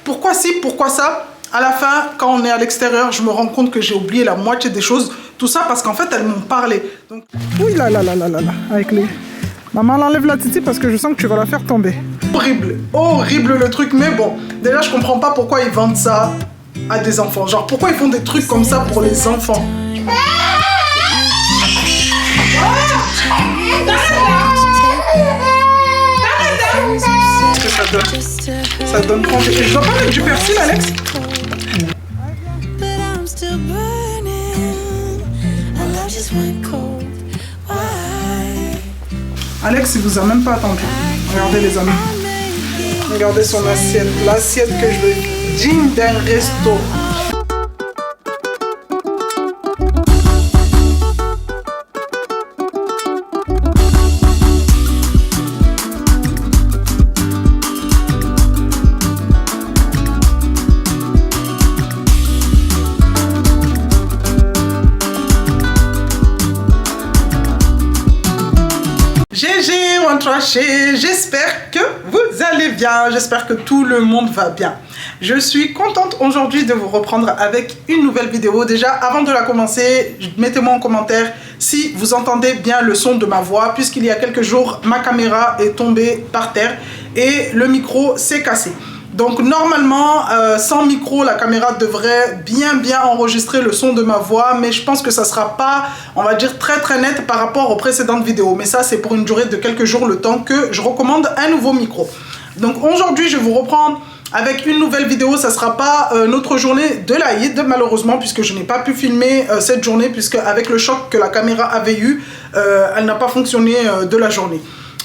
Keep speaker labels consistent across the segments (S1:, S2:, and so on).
S1: pourquoi ci, pourquoi ça. À la fin, quand on est à l'extérieur, je me rends compte que j'ai oublié la moitié des choses. Tout ça parce qu'en fait, elles m'ont parlé. Donc... Oui, là, avec les... Maman, enlève la titi parce que je sens que tu vas la faire tomber. Horrible, horrible le truc. Mais bon, déjà, je comprends pas pourquoi ils vendent ça à des enfants. Genre, pourquoi ils font des trucs comme ça pour les enfants? Ça donne trop envie. Je dois pas mettre du persil, Alex? Alex, il vous a même pas attendu. Regardez les amis. Regardez son assiette. L'assiette que je veux. Digne d'un resto. J'espère que vous allez bien, j'espère que tout le monde va bien. Je suis contente aujourd'hui de vous reprendre avec une nouvelle vidéo. Déjà, avant de la commencer, mettez-moi en commentaire si vous entendez bien le son de ma voix, puisqu'il y a quelques jours, ma caméra est tombée par terre et le micro s'est cassé. Donc normalement, sans micro, la caméra devrait bien enregistrer le son de ma voix, mais je pense que ça sera pas, on va dire, très net par rapport aux précédentes vidéos. Mais ça, c'est pour une durée de quelques jours, le temps que je recommande un nouveau micro. Donc aujourd'hui, je vous reprends avec une nouvelle vidéo. Ça sera pas notre journée de l'Aïd, malheureusement, puisque je n'ai pas pu filmer cette journée, puisque avec le choc que la caméra avait eu, elle n'a pas fonctionné de la journée.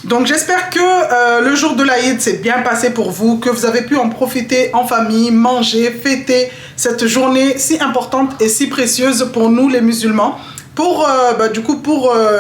S1: Donc j'espère que le jour de l'Aïd s'est bien passé pour vous, que vous avez pu en profiter en famille, manger, fêter cette journée si importante et si précieuse pour nous les musulmans. Du coup,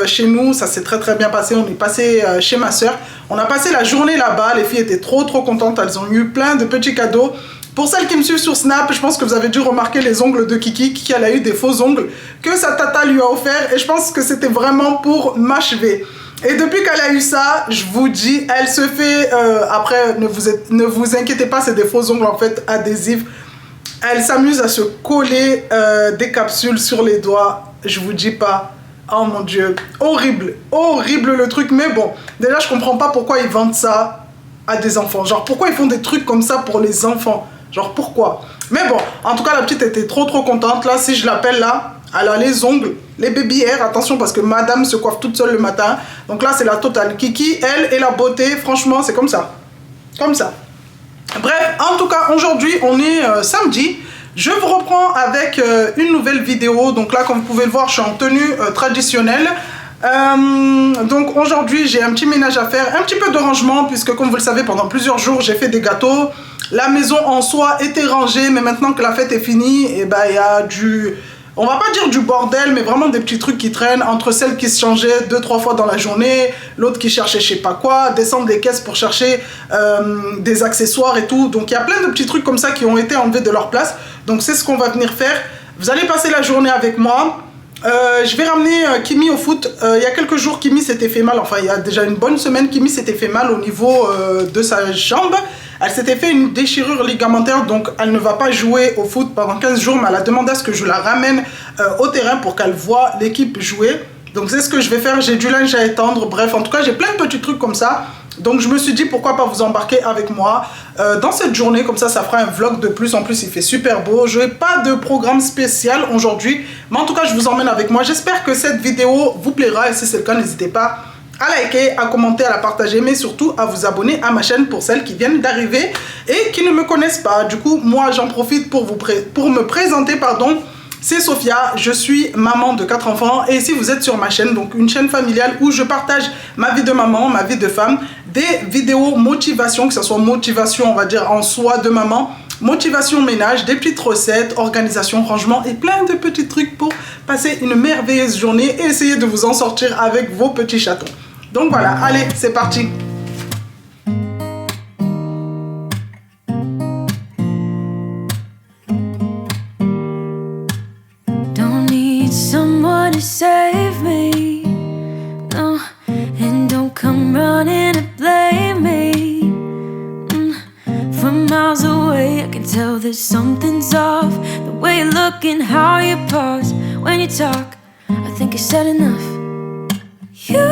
S1: chez nous, ça s'est très bien passé. On est passé chez ma soeur. On a passé la journée là-bas. Les filles étaient trop contentes. Elles ont eu plein de petits cadeaux. Pour celles qui me suivent sur Snap, je pense que vous avez dû remarquer les ongles de Kiki. Kiki, elle a eu des faux ongles que sa tata lui a offert. Et je pense que c'était vraiment pour m'achever. Et depuis qu'elle a eu ça, je vous dis, elle se fait... après, ne vous inquiétez pas, c'est des faux ongles en fait adhésifs. Elle s'amuse à se coller des capsules sur les doigts. Je vous dis pas. Oh mon Dieu. Horrible. Horrible le truc. Mais bon, déjà, je comprends pas pourquoi ils vendent ça à des enfants. Genre, pourquoi ils font des trucs comme ça pour les enfants? Genre, pourquoi? Mais bon, en tout cas, la petite était trop contente. Là, si je l'appelle là... Elle a les ongles, les baby hairs, attention parce que madame se coiffe toute seule le matin. Donc là, c'est la totale. Kiki, elle, et la beauté, franchement, c'est comme ça. Comme ça. Bref, en tout cas, aujourd'hui, on est samedi. Je vous reprends avec une nouvelle vidéo. Donc là, comme vous pouvez le voir, je suis en tenue traditionnelle. Donc aujourd'hui, j'ai un petit ménage à faire, un petit peu de rangement, puisque comme vous le savez, pendant plusieurs jours, j'ai fait des gâteaux. La maison en soi était rangée, mais maintenant que la fête est finie, et ben, il y a du... On va pas dire du bordel, mais vraiment des petits trucs qui traînent entre celles qui se changeaient 2-3 fois dans la journée, l'autre qui cherchait je sais pas quoi, descendre des caisses pour chercher des accessoires et tout. Donc il y a plein de petits trucs comme ça qui ont été enlevés de leur place. Donc c'est ce qu'on va venir faire. Vous allez passer la journée avec moi. Je vais ramener Kimi au foot. Il y a quelques jours, Kimi s'était fait mal. Enfin, il y a déjà une bonne semaine, Kimi s'était fait mal au niveau de sa jambe. Elle s'était fait une déchirure ligamentaire, donc elle ne va pas jouer au foot pendant 15 jours, mais elle a demandé à ce que je la ramène au terrain pour qu'elle voie l'équipe jouer. Donc c'est ce que je vais faire, j'ai du linge à étendre, bref, en tout cas j'ai plein de petits trucs comme ça. Donc je me suis dit pourquoi pas vous embarquer avec moi dans cette journée, comme ça fera un vlog de plus. En plus il fait super beau, je n'ai pas de programme spécial aujourd'hui, mais en tout cas je vous emmène avec moi. J'espère que cette vidéo vous plaira et si c'est le cas, n'hésitez pas à liker, à commenter, à la partager, mais surtout à vous abonner à ma chaîne pour celles qui viennent d'arriver et qui ne me connaissent pas. Du coup, moi, j'en profite pour me présenter, pardon. C'est Sophia, je suis maman de 4 enfants et si vous êtes sur ma chaîne, donc une chaîne familiale où je partage ma vie de maman, ma vie de femme, des vidéos motivation, que ce soit motivation, on va dire, en soi de maman, motivation ménage, des petites recettes, organisation, rangement et plein de petits trucs pour passer une merveilleuse journée et essayer de vous en sortir avec vos petits chatons. Donc voilà, allez, c'est parti.
S2: Don't need someone to save me, no, and don't come running to blame me. From miles away, I can tell that something's off. The way you look and how you pause when you talk, I think you said enough. You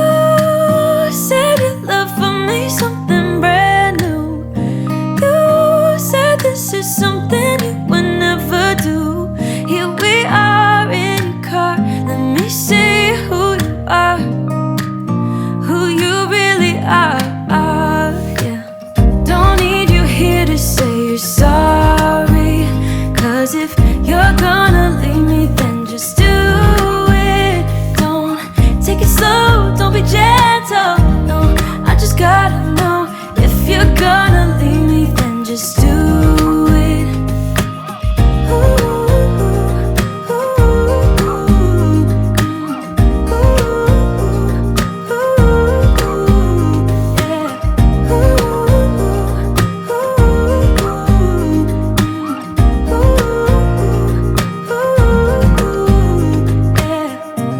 S2: said your love for me something brand new. You said this is something you would never do. Here we are in your car, let me see who you are, who you really are, yeah. Don't need you here to say you're sorry, 'cause if you're gonna leave me, then just do it. Don't take it slow, don't be gentle, no, I just gotta know. If you're gonna leave me, then just do it. Ooh, ooh,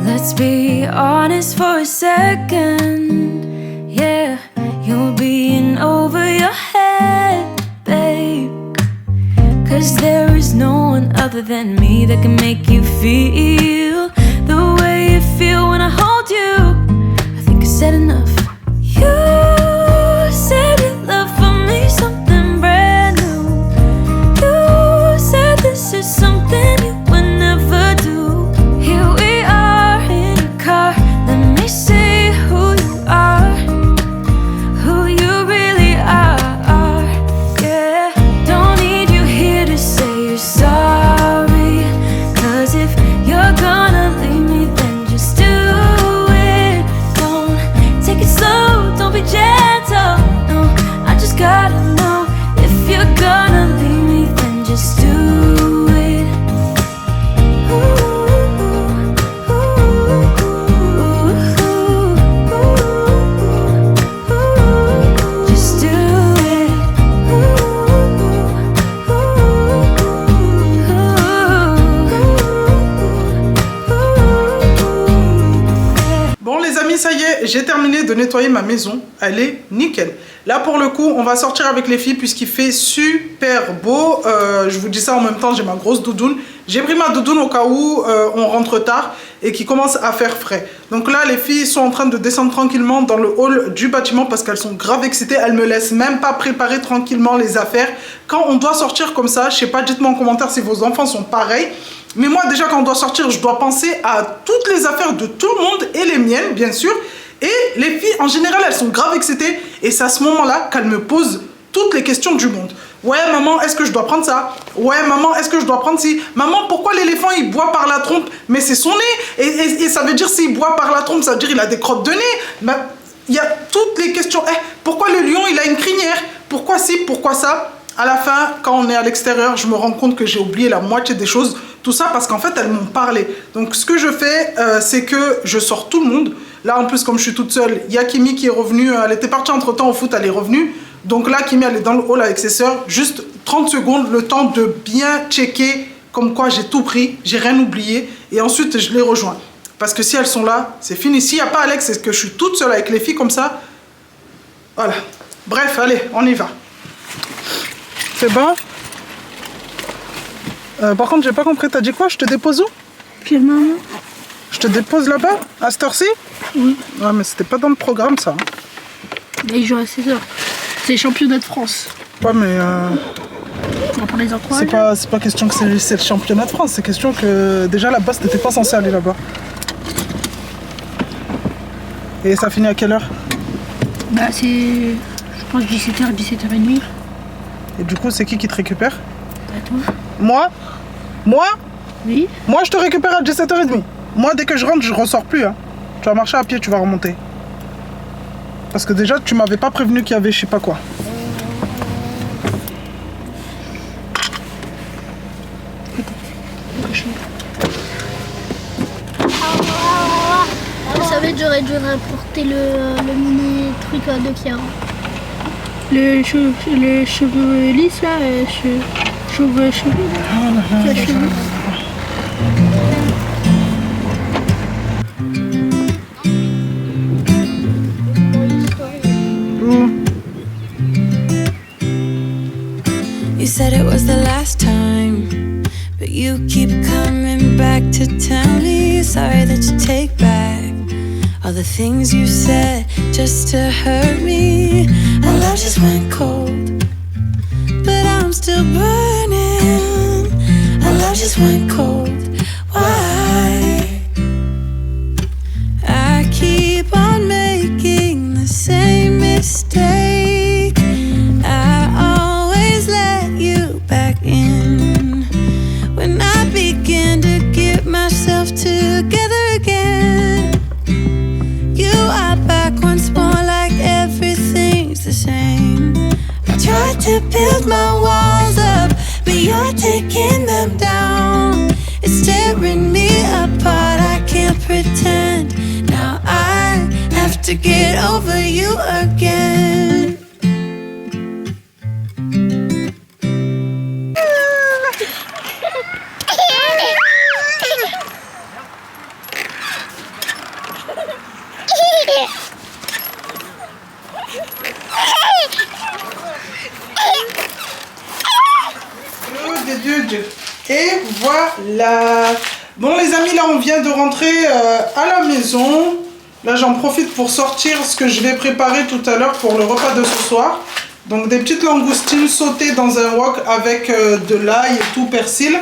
S2: let's be honest for a second, yeah. You're being over your head, babe, 'cause there is no one other than me that can make you feel the way you feel when I hold you. I think I said enough. You said your love for me something brand new. You said this is something you would never do. Here we are in your car, let me see who you are, who you really are, yeah. Don't need you here to say you're sorry, 'cause if you're gonna leave me, then just do it. Don't take it slow, don't be gentle, no, I just gotta know. If you're gonna leave me, then just do it. Just do it.
S1: Bon les amis, ça y est, j'ai terminé de nettoyer ma maison. Elle est nickel. Là pour le coup, on va sortir avec les filles puisqu'il fait super beau. Je vous dis ça en même temps, j'ai ma grosse doudoune. J'ai pris ma doudoune au cas où on rentre tard et qu'il commence à faire frais. Donc là, les filles sont en train de descendre tranquillement dans le hall du bâtiment parce qu'elles sont grave excitées. Elles me laissent même pas préparer tranquillement les affaires. Quand on doit sortir comme ça, je sais pas, dites-moi en commentaire si vos enfants sont pareils. Mais moi déjà quand on doit sortir, je dois penser à toutes les affaires de tout le monde et les miennes bien sûr. Et les filles en général elles sont grave excitées et c'est à ce moment-là qu'elles me posent toutes les questions du monde. Ouais maman, est-ce que je dois prendre ça? Ouais maman, est-ce que je dois prendre ci? Maman, pourquoi l'éléphant il boit par la trompe? Mais c'est son nez et ça veut dire s'il boit par la trompe, ça veut dire il a des crottes de nez. Il y a toutes les questions. Pourquoi le lion il a une crinière? Pourquoi ci, pourquoi ça? À la fin, quand on est à l'extérieur, je me rends compte que j'ai oublié la moitié des choses. Tout ça parce qu'en fait, elles m'ont parlé. Donc, ce que je fais, c'est que je sors tout le monde. Là, en plus, comme je suis toute seule, il y a Kimi qui est revenue. Elle était partie entre-temps au foot, elle est revenue. Donc là, Kimi, elle est dans le hall avec ses sœurs. Juste 30 secondes, le temps de bien checker comme quoi j'ai tout pris, j'ai rien oublié. Et ensuite, je les rejoins. Parce que si elles sont là, c'est fini. S'il n'y a pas Alex, c'est que je suis toute seule avec les filles comme ça. Voilà. Bref, allez, on y va. C'est bon? Par contre, j'ai pas compris. T'as dit quoi? Je te dépose où?
S3: Puis maman.
S1: Je te dépose là-bas? À cette heure-ci?
S3: Oui.
S1: Ouais, mais c'était pas dans le programme, ça.
S3: Là, il joue à 16h. C'est les championnats de France.
S1: Ouais, mais...
S3: On va parler encouragements.
S1: c'est pas question que c'est le championnat de France. C'est question que... Déjà, là-bas, t'étais pas censé aller là-bas. Et ça finit à quelle heure?
S3: Bah, c'est... Je pense 17h, 17h30.
S1: Et du coup, c'est qui te récupère?
S3: Bah, toi.
S1: Moi? Moi?
S3: Oui.
S1: Moi, je te récupère à 17h30. Moi, dès que je rentre, je ressors plus. Hein. Tu vas marcher à pied, tu vas remonter. Parce que déjà, tu m'avais pas prévenu qu'il y avait je sais pas quoi.
S4: Vous savez, j'aurais dû rapporter le mini truc de Kiara.
S3: Les cheveux lisses là, cheveux.
S2: You said it was the last time, but you keep coming back to tell me sorry that you take back all the things you said just to hurt me. Our love just went cold, but I'm still burning. Our love just went cold. Why? I keep on making the same mistake. I always let you back in when I begin to get myself together again. You are back once more like everything's the same. I tried to build my walls up, but you're taking them down. It's tearing me apart, I can't pretend. Now I have to get over you again.
S1: Et voilà. Bon les amis, là on vient de rentrer à la maison. Là j'en profite pour sortir ce que je vais préparer tout à l'heure pour le repas de ce soir. Donc des petites langoustines sautées dans un wok avec de l'ail et tout, persil.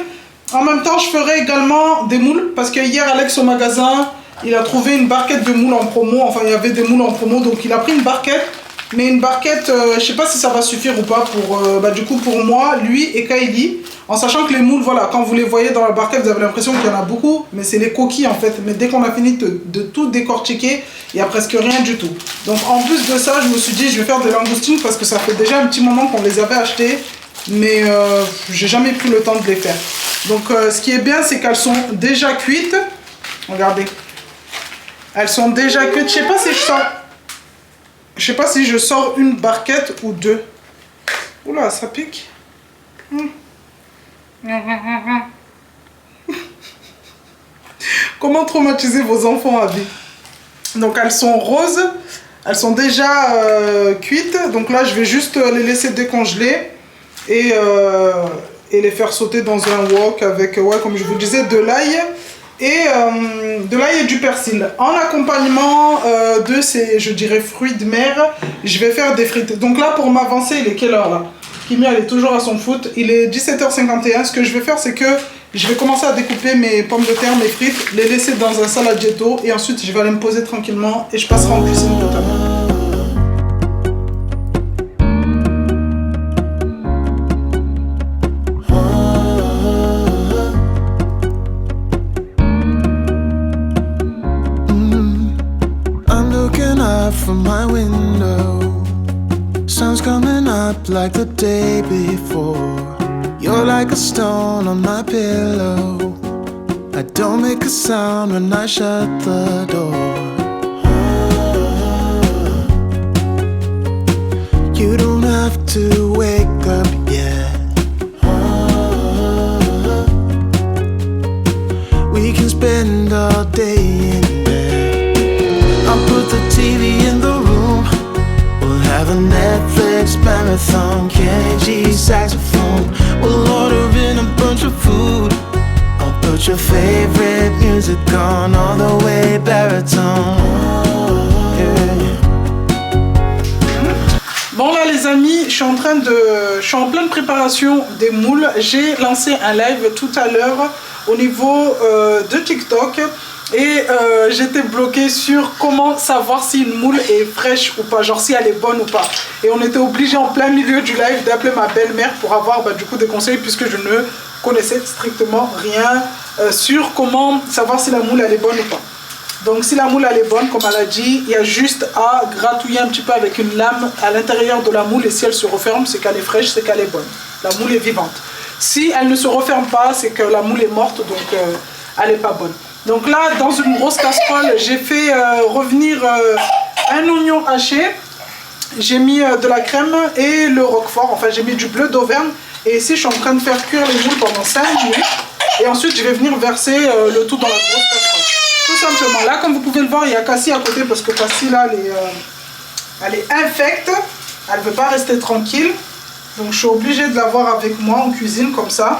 S1: En même temps je ferai également des moules parce que hier Alex au magasin il a trouvé une barquette de moules en promo. Enfin il y avait des moules en promo, donc il a pris une barquette. Mais une barquette, je sais pas si ça va suffire ou pas pour, du coup pour moi, lui et Kylie. En sachant que les moules, voilà, quand vous les voyez dans la barquette, vous avez l'impression qu'il y en a beaucoup. Mais c'est les coquilles en fait. Mais dès qu'on a fini de tout décortiquer, il n'y a presque rien du tout. Donc en plus de ça, je me suis dit, je vais faire des langoustines parce que ça fait déjà un petit moment qu'on les avait achetées. Mais j'ai jamais pris le temps de les faire. Donc ce qui est bien, c'est qu'elles sont déjà cuites. Regardez. Elles sont déjà cuites. Je sais pas si je sors une barquette ou deux. Oula, ça pique. Comment traumatiser vos enfants à vie? Donc elles sont roses. Elles sont déjà cuites. Donc là, je vais juste les laisser décongeler. Et les faire sauter dans un wok avec, ouais, comme je vous disais, de l'ail. Et du persil. En accompagnement de ces, je dirais, fruits de mer, je vais faire des frites. Donc là, pour m'avancer, il est quelle heure là? Kimi, elle est toujours à son foot. Il est 17h51. Ce que je vais faire, c'est que je vais commencer à découper mes pommes de terre, mes frites, les laisser dans un saladietto et ensuite je vais aller me poser tranquillement et je passerai en cuisine totalement.
S5: From my window, sun's coming up like the day before. You're like a stone on my pillow. I don't make a sound when I shut the door. You don't have to wake up yet. We can spend all day in bed. I'll put the TV in the room. We'll have a Netflix marathon. Kenny G saxophone. We'll order in a bunch of food. I'll put your favorite music on all the way baritone.
S1: Bon là les amis, je suis en pleine préparation des moules. J'ai lancé un live tout à l'heure au niveau de TikTok. Et j'étais bloquée sur comment savoir si une moule est fraîche ou pas, genre si elle est bonne ou pas. Et on était obligé en plein milieu du live d'appeler ma belle-mère pour avoir du coup des conseils puisque je ne connaissais strictement rien sur comment savoir si la moule elle est bonne ou pas. Donc si la moule elle est bonne, comme elle a dit, il y a juste à gratouiller un petit peu avec une lame à l'intérieur de la moule et si elle se referme, c'est qu'elle est fraîche, c'est qu'elle est bonne. La moule est vivante. Si elle ne se referme pas, c'est que la moule est morte, donc elle n'est pas bonne. Donc là, dans une grosse casserole, j'ai fait revenir un oignon haché. J'ai mis de la crème et le roquefort. Enfin, j'ai mis du bleu d'Auvergne. Et ici, je suis en train de faire cuire les moules pendant 5 minutes. Et ensuite, je vais venir verser le tout dans la grosse casserole. Tout simplement. Là, comme vous pouvez le voir, il y a Cassie à côté parce que Cassie, là, elle est infecte. Elle ne veut pas rester tranquille. Donc je suis obligée de l'avoir avec moi en cuisine comme ça.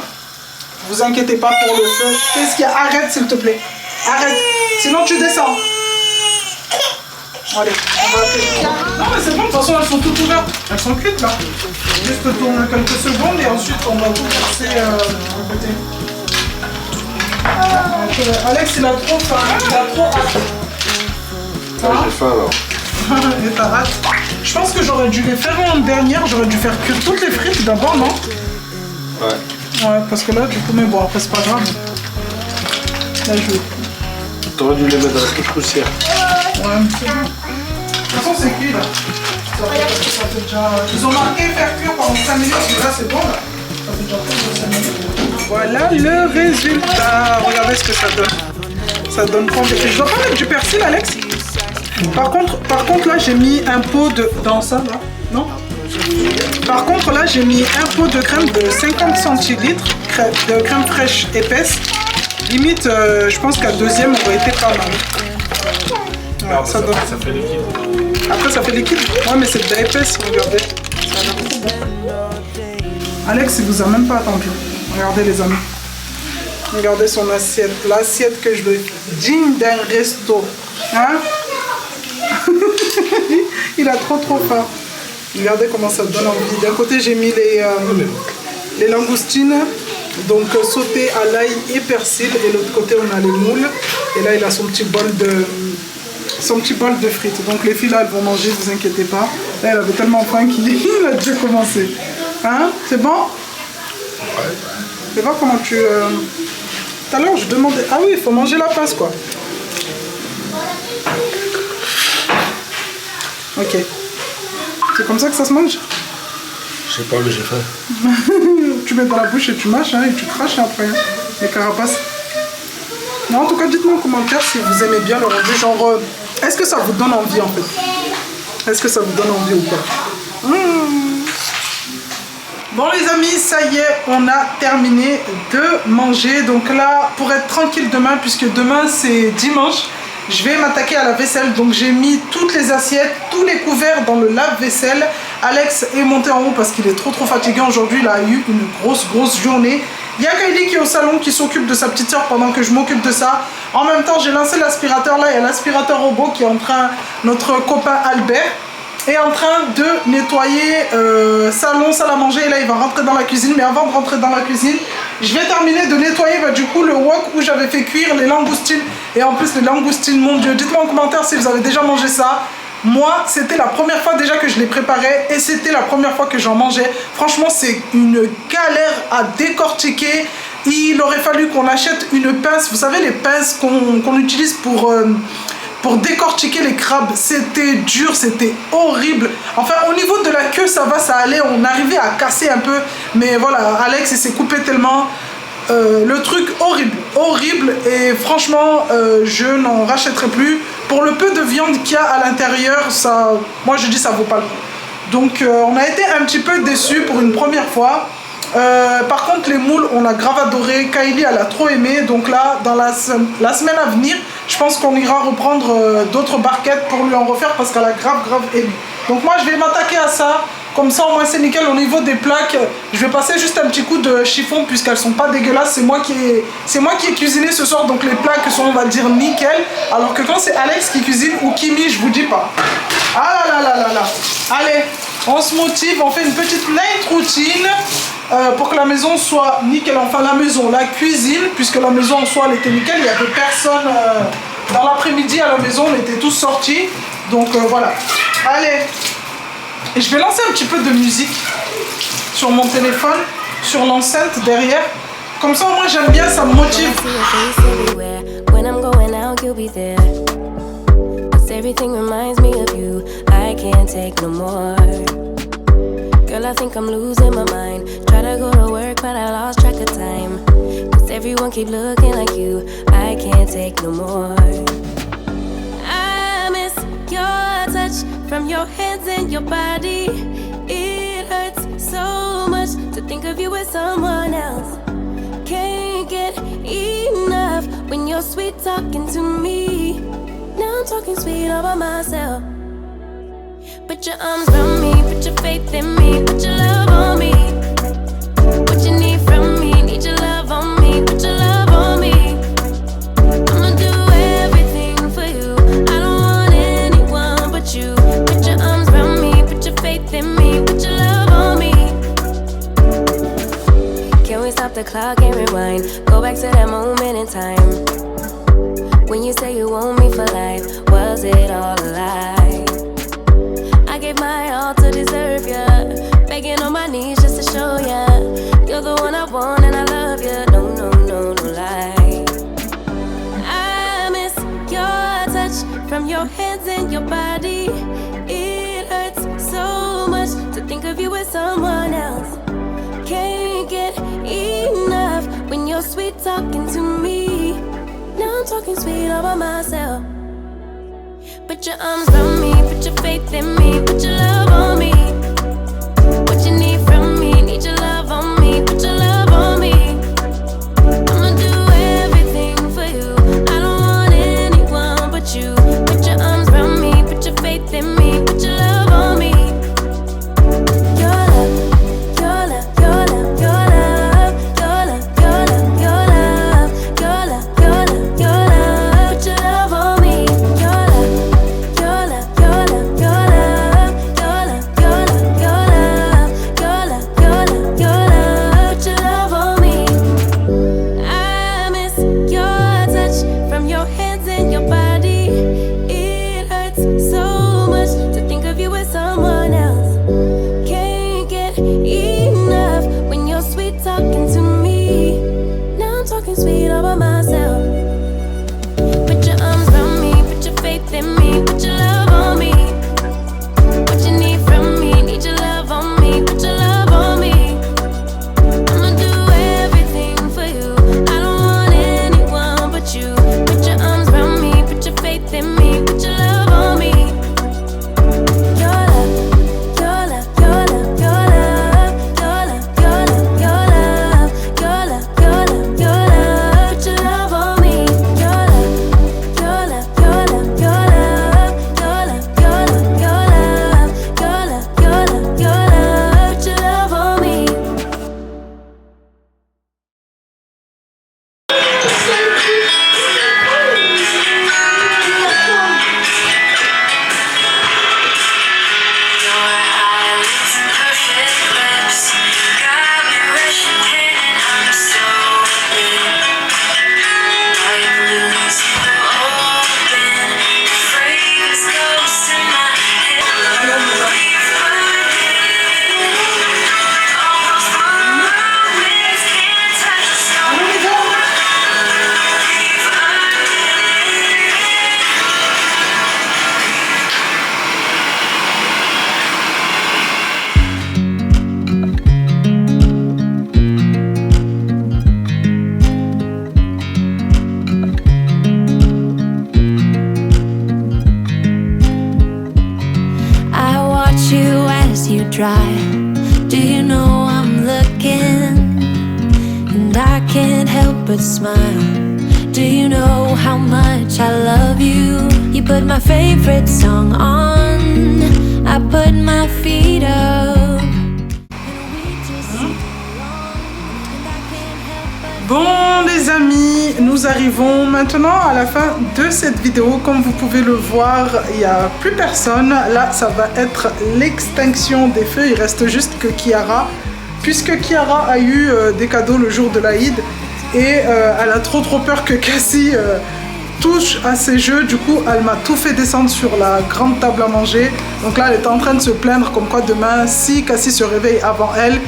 S1: Vous inquiétez pas pour le feu. Qu'est-ce qu'il y a? Arrête s'il te plaît. Arrête. Sinon tu descends. Allez, on va appeler. Non mais c'est bon, de toute façon elles sont toutes ouvertes. Elles sont cuites là. Juste tourner quelques secondes et ensuite on va tout verser à côté. Donc, Alex il a trop faim, il a trop hâte.
S6: J'ai faim alors.
S1: Et t'as hâte. Je pense que j'aurais dû les faire en dernière, j'aurais dû faire cuire toutes les frites d'abord, non?
S6: Ouais.
S1: Ouais, parce que là, du coup, mais bon, après, c'est pas grave. Là, je vais.
S6: T'aurais dû les mettre dans la couche poussière.
S1: Ouais, mais c'est bon. De toute façon, c'est cuit là. Ça fait déjà. Ils ont marqué faire cuire pendant 5 minutes, mais là, c'est bon là. Ça fait déjà plus de 5 minutes. Voilà le résultat. Regardez ce que ça donne. Ça donne trop de. Je dois pas mettre du persil, Alex? Par contre, là, j'ai mis un pot de. Dans ça, là? Non? Par contre, là, j'ai mis un pot de crème de 50 centilitres, de crème fraîche épaisse. Limite, je pense qu'à deuxième, aurait été pas mal. Ouais, ça
S6: fait liquide.
S1: Après, ça fait liquide. Ouais, mais c'est déjà épaisse, regardez. Alex, il vous a même pas attendu. Regardez, les amis. Regardez son assiette. L'assiette que je veux. Digne d'un resto. Hein? Il a trop faim. Regardez comment ça donne envie. D'un côté, j'ai mis les langoustines, donc sautées à l'ail et persil. Et de l'autre côté, on a les moules. Et là, il a son petit bol de frites. Donc les filles, là, elles vont manger, ne vous inquiétez pas. Là, elle avait tellement faim qu'il a déjà commencé. Hein? C'est bon?
S6: Ouais.
S1: Je sais pas comment tu... Tout à l'heure, je demandais... Ah oui, il faut manger la face, quoi. Ok. C'est comme ça que ça se mange?
S6: Je sais pas, mais j'ai faim.
S1: Tu mets dans la bouche et tu mâches, hein, et tu craches après. Hein, les carapaces. Non, en tout cas, dites-moi en commentaire si vous aimez bien le rendu. Genre, est-ce que ça vous donne envie, en fait? Est-ce que ça vous donne envie ou pas? Bon, les amis, ça y est, on a terminé de manger. Donc là, pour être tranquille demain, puisque demain, c'est dimanche, je vais m'attaquer à la vaisselle. Donc j'ai mis toutes les assiettes, tous les couverts dans le lave-vaisselle. Alex est monté en haut parce qu'il est trop fatigué aujourd'hui. Il a eu une grosse journée. Il y a Kylie qui est au salon, qui s'occupe de sa petite soeur pendant que je m'occupe de ça. En même temps, j'ai lancé l'aspirateur. Là, il y a l'aspirateur robot qui est en train, notre copain Albert est en train de nettoyer salon, salle à manger. Et là, il va rentrer dans la cuisine. Mais avant de rentrer dans la cuisine, je vais terminer de nettoyer du coup le wok où j'avais fait cuire les langoustines. Et en plus, les langoustines, mon Dieu, dites-moi en commentaire si vous avez déjà mangé ça. Moi, c'était la première fois déjà que je les préparais et c'était la première fois que j'en mangeais. Franchement, c'est une galère à décortiquer. Il aurait fallu qu'on achète une pince. Vous savez, les pinces qu'on utilise pour décortiquer les crabes. C'était dur, c'était horrible. Enfin, au niveau de la queue, ça va, ça allait. On arrivait à casser un peu. Mais voilà, Alex, il s'est coupé tellement. Le truc horrible. Et franchement, je n'en rachèterai plus. Pour le peu de viande qu'il y a à l'intérieur, ça, moi je dis ça vaut pas le coup. Donc on a été un petit peu déçus pour une première fois. Par contre les moules on a grave adoré. Kylie elle a trop aimé. Donc là dans la semaine à venir je pense qu'on ira reprendre d'autres barquettes pour lui en refaire parce qu'elle a grave aimé. Donc moi je vais m'attaquer à ça. Comme ça au moins c'est nickel. Au niveau des plaques, je vais passer juste un petit coup de chiffon puisqu'elles sont pas dégueulasses. C'est moi qui ai cuisiné ce soir, donc les plaques sont on va dire nickel. Alors que quand c'est Alex qui cuisine ou Kimi, je vous dis pas. Ah là. Allez, on se motive, on fait une petite night routine pour que la maison soit nickel. Enfin la cuisine, puisque la maison en soi elle était nickel. Il n'y avait personne dans l'après-midi à la maison, on était tous sortis. Donc voilà. Allez. Et je vais lancer un petit peu de musique sur mon téléphone, sur l'enceinte derrière. Comme ça, moi j'aime bien, ça me motive. Everything reminds me of you. I can't take no more. Girl, I think I'm losing my mind. Try to go to work, but I lost track of time. Cause everyone keep looking like you. I can't take no more. I miss your touch from your hands and your body. It hurts so much to think of you with someone else. Can't get enough when you're sweet talking to me. Now I'm talking sweet all by myself. Put your arms around me, put your faith in me, put your love on me.
S2: the clock and rewind. Go back to that moment in time when you say you want me for life. Was it all a lie? I gave my all to deserve ya, begging on my knees just to show ya you're the one I want and I love ya. No, no, no, no lie. I miss your touch from your hands and your body. It hurts so much to think of you with someone else. Can't get enough when you're sweet talking to me. Now I'm talking sweet all by myself. Put your arms around me, put your faith in me, put your love on me. What you need from me, need your love on me, put your love on me. I'ma do everything for you, I don't want anyone but you. Put your arms around me, put your faith in me, put your love on me. Your love, your love, your love, your love, your love, your love, your love, your love, your love, your love. Put your love on me. Your love, your love, your love, your love, your love, your love, your love, your love, your love, your love. Put your love on me. I miss your touch from your hands and your body. It hurts so much to think of you with someone else. Can't get enough when you're sweet talking to me. Now I'm talking sweet all by myself. Put your arms around me, put your faith in me, put your love on me. What you need from me, need your love on me, put your love on me. I'ma do everything for you, I don't want anyone but you. Put your arms around me, put your faith in me, put your love on me. Your love, your love, your love, your love, your love, your love, your love, your love, your love, your love. Put your love on me. Your love, your love, your love, your love, your love, your love, your love, your love, your love, your love. Put your love on me. I watch you as you drive. Do you know I'm looking? And I can't help but smile. Do you know how much I love you? You put my favorite song on, I put my feet up, and we just sing along. And I can't help but
S1: Bon les amis, nous arrivons maintenant à la fin de cette vidéo. Comme vous pouvez le voir, il n'y a plus personne. Là, ça va être l'extinction des feux. Il reste juste que Kiara, puisque Kiara a eu des cadeaux le jour de l'Aïd. Et elle a trop peur que Cassie touche à ses jeux. Du coup, elle m'a tout fait descendre sur la grande table à manger. Donc là, elle est en train de se plaindre comme quoi demain, si Cassie se réveille avant elle,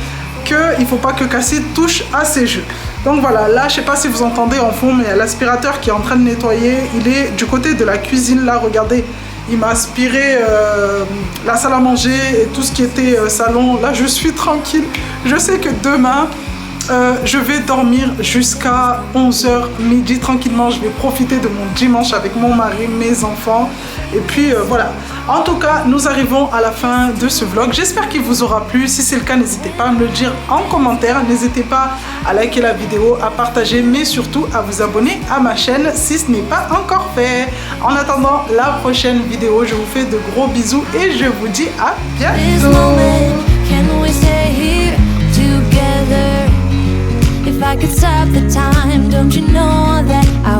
S1: qu'il ne faut pas que Cassie touche à ses jeux. Donc voilà, là, je sais pas si vous entendez en fond, mais il y a l'aspirateur qui est en train de nettoyer. Il est du côté de la cuisine, là, regardez. Il m'a aspiré la salle à manger et tout ce qui était salon. Là, je suis tranquille. Je sais que demain, je vais dormir jusqu'à 11h midi tranquillement. Je vais profiter de mon dimanche avec mon mari, mes enfants. Et puis voilà. En tout cas, nous arrivons à la fin de ce vlog. J'espère qu'il vous aura plu. Si c'est le cas, n'hésitez pas à me le dire en commentaire. N'hésitez pas à liker la vidéo, à partager, mais surtout à vous abonner à ma chaîne si ce n'est pas encore fait. En attendant la prochaine vidéo, je vous fais de gros bisous et je vous dis à bientôt.
S2: If I could stop the time, don't you know that I